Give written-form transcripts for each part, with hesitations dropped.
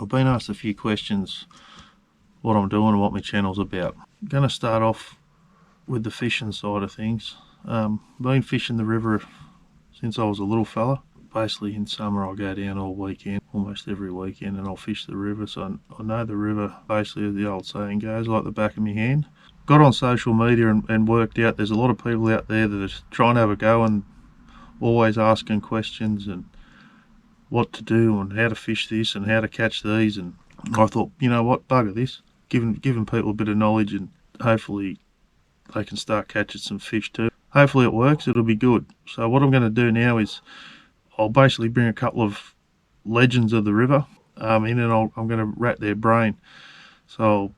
I've been asked a few questions what I'm doing and what my channel's about. I'm going to start off with the fishing side of things. Been fishing the river since I was a little fella. Basically in summer I'll go down all weekend, almost every weekend, and I'll fish the river. So I know the river, basically as the old saying goes, like the back of my hand. Got on social media and worked out there's a lot of people out there that are trying to have a go and always asking questions and what to do and how to fish this and how to catch these. And I thought, you know what, bugger this, giving people a bit of knowledge, and hopefully they can start catching some fish too. Hopefully it works, it'll be good. So what I'm going to do now is I'll basically bring a couple of legends of the river in, and I'm going to rat their brain. So I'll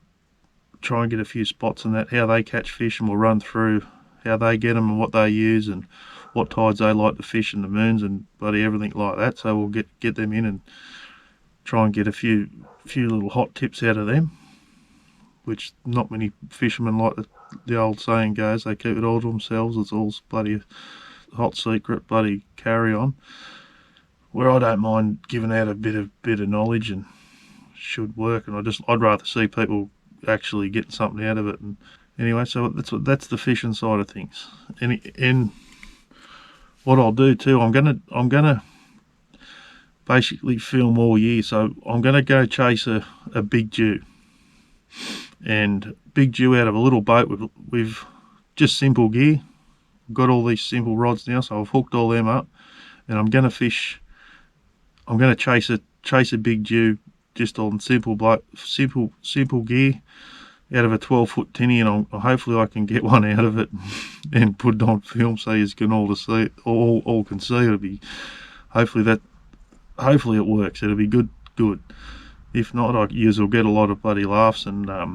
try and get a few spots on that, how they catch fish, and we'll run through how they get them and what they use and what tides they like to fish and the moons and bloody everything like that. So we'll get them in and try and get a few little hot tips out of them, which not many fishermen, like the old saying goes, they keep it all to themselves. It's all bloody hot secret, bloody carry on. Where I don't mind giving out a bit of knowledge and should work, and I'd rather see people actually getting something out of it. And anyway, so that's the fishing side of things. And what I'll do too, I'm gonna basically film all year. So I'm gonna go chase a big Jew, and big Jew out of a little boat with just simple gear. I've got all these simple rods now, so I've hooked all them up, and I'm gonna fish. I'm gonna chase a big Jew just on simple gear out of a 12-foot tinny, and hopefully I can get one out of it and put it on film so you can all can see. It'll be hopefully it works. It'll be good. If not, you'll get a lot of bloody laughs and a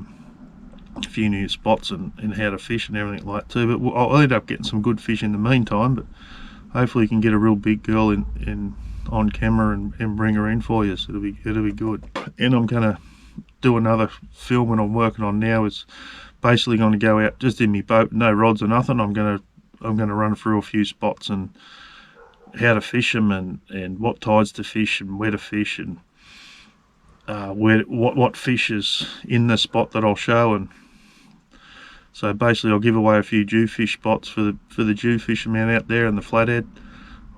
few new spots and how to fish and everything like that too. But I'll end up getting some good fish in the meantime. But hopefully you can get a real big girl in on camera and bring her in for you. So it'll be good. And I'm gonna do another film that I'm working on now. Is basically going to go out just in my boat, no rods or nothing. I'm gonna run through a few spots and how to fish them and what tides to fish and where to fish and what fish is in the spot that I'll show. And so basically I'll give away a few jewfish spots for the jew fishermen out there in the flathead.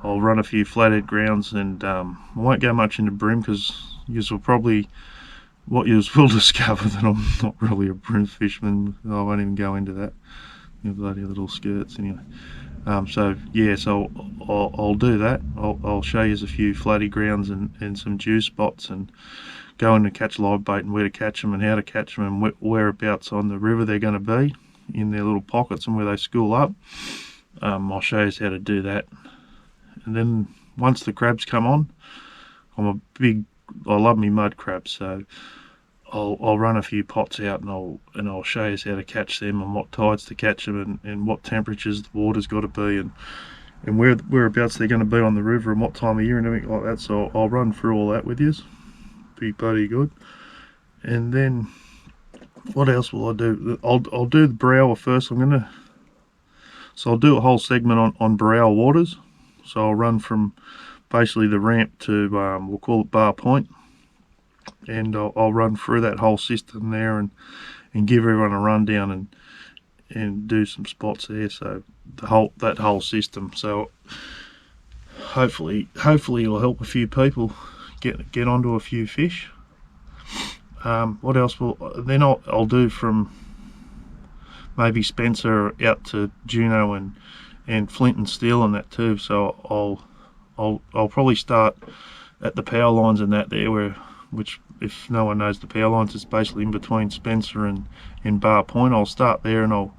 I'll run a few flathead grounds, and I won't go much into bream because what you will discover that I'm not really a bream fisherman. I won't even go into that. You bloody little skirts anyway. So I'll do that. I'll show you a few flatty grounds and some jew spots, and go in to catch live bait and where to catch them and how to catch them and whereabouts on the river they're going to be in their little pockets and where they school up. I'll show you how to do that. And then once the crabs come on, I love me mud crabs, so I'll run a few pots out and I'll show you how to catch them and what tides to catch them and what temperatures the water's got to be and whereabouts they're going to be on the river and what time of year and everything like that. So I'll run through all that with you. Be bloody good. And then what else will I do? I'll do the Berowra first. I'll do a whole segment on Berowra waters. So I'll run from basically the ramp to we'll call it Bar Point, and I'll run through that whole system there and give everyone a rundown and do some spots there. So that whole system. So hopefully it'll help a few people get onto a few fish. What else I'll do from maybe Spencer out to Juno and Flint and Steel and that too. So I'll probably start at the power lines and that there, which if no one knows the power lines, it's basically in between Spencer and Bar Point. I'll start there and I'll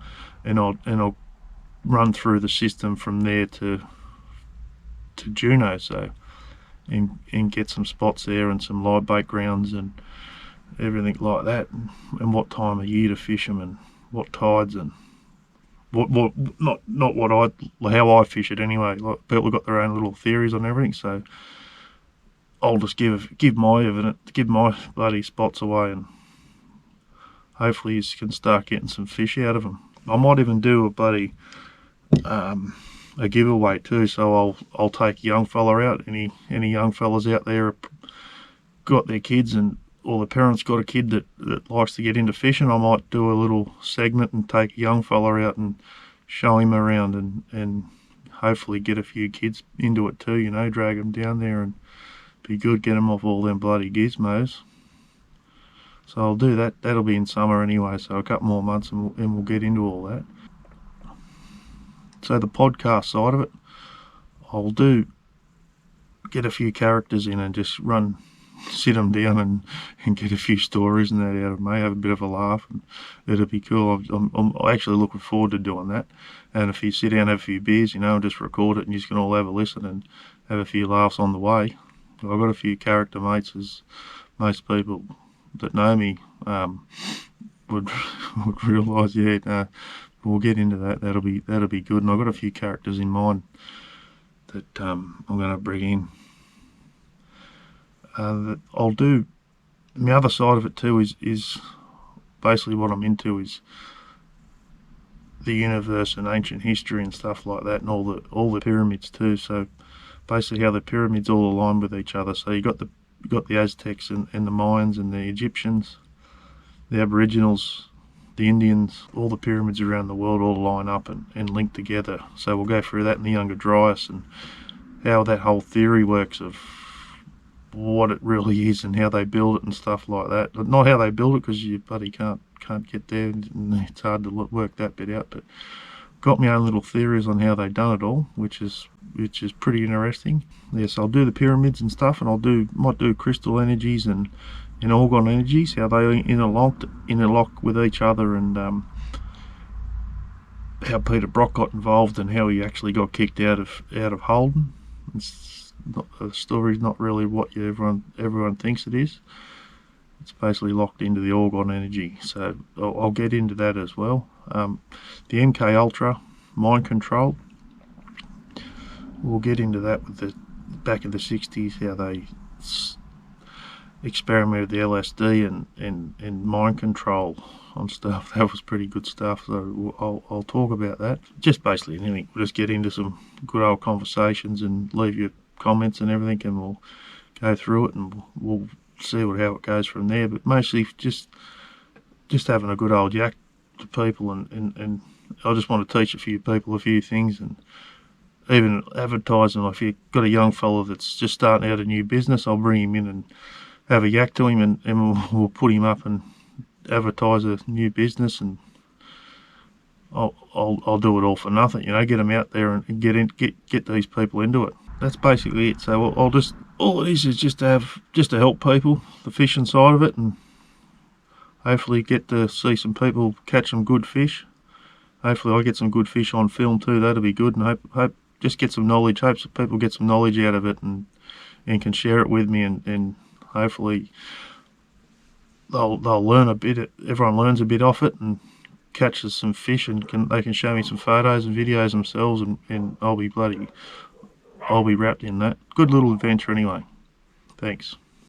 run through the system from there to Juno. So and get some spots there and some live bait grounds and everything like that, and what time of year to fish them and what tides and how I fish it anyway. Like, people have got their own little theories on everything, so I'll just give my bloody spots away, and hopefully you can start getting some fish out of them. I might even do a bloody a giveaway too, so I'll take a young fella out. Any young fellas out there got their kids and or the parents got a kid that likes to get into fishing, I might do a little segment and take a young fella out and show him around and hopefully get a few kids into it too, drag them down there and be good, get them off all them bloody gizmos. So I'll do that. That'll be in summer anyway, so a couple more months and we'll get into all that. So the podcast side of it, I'll get a few characters in and just sit them down and get a few stories and that out of me, have a bit of a laugh, and it'll be cool. I'm actually looking forward to doing that. And if you sit down and have a few beers, and just record it and you can all have a listen and have a few laughs on the way. I've got a few character mates, as most people that know me would realise. We'll get into that. That'll be good. And I've got a few characters in mind that I'm going to bring in. That I'll do. And the other side of it too is basically what I'm into is the universe and ancient history and stuff like that, and all the pyramids too. So basically how the pyramids all align with each other. So you got the Aztecs and the Mayans and the Egyptians, the Aboriginals, the Indians, all the pyramids around the world all line up and link together. So we'll go through that in the Younger Dryas and how that whole theory works of what it really is and how they build it and stuff like that. Not how they build it, because you bloody can't get there and it's hard to work that bit out, but got my own little theories on how they done it all, which is pretty interesting. Yes, I'll do the pyramids and stuff, and might do crystal energies and orgone energies, how they interlock with each other, and how Peter Brock got involved and how he actually got kicked out of Holden. The story's not really what everyone thinks it is. It's basically locked into the orgone energy, so I'll get into that as well. The MK Ultra mind control, we'll get into that with back in the 60s, how they experimented with the LSD and mind control on stuff. That was pretty good stuff, so I'll talk about that. Just basically anything. We'll just get into some good old conversations and leave your comments and everything, and we'll go through it and we'll see how it goes from there. But mostly just having a good old yak to people, and I just want to teach a few people a few things, and even advertising. If you've got a young fella that's just starting out a new business, I'll bring him in and have a yak to him, and we'll put him up and advertise a new business, and I'll do it all for nothing, get them out there and get these people into it. That's basically it. So all it is just to help people, the fishing side of it, and hopefully get to see some people catch some good fish. Hopefully I get some good fish on film too. That'll be good, and hope just get some knowledge. Hope some people get some knowledge out of it and can share it with me, and hopefully they'll learn a bit. Everyone learns a bit off it and catches some fish, and they can show me some photos and videos themselves, and I'll be wrapped in that. Good little adventure anyway. Thanks.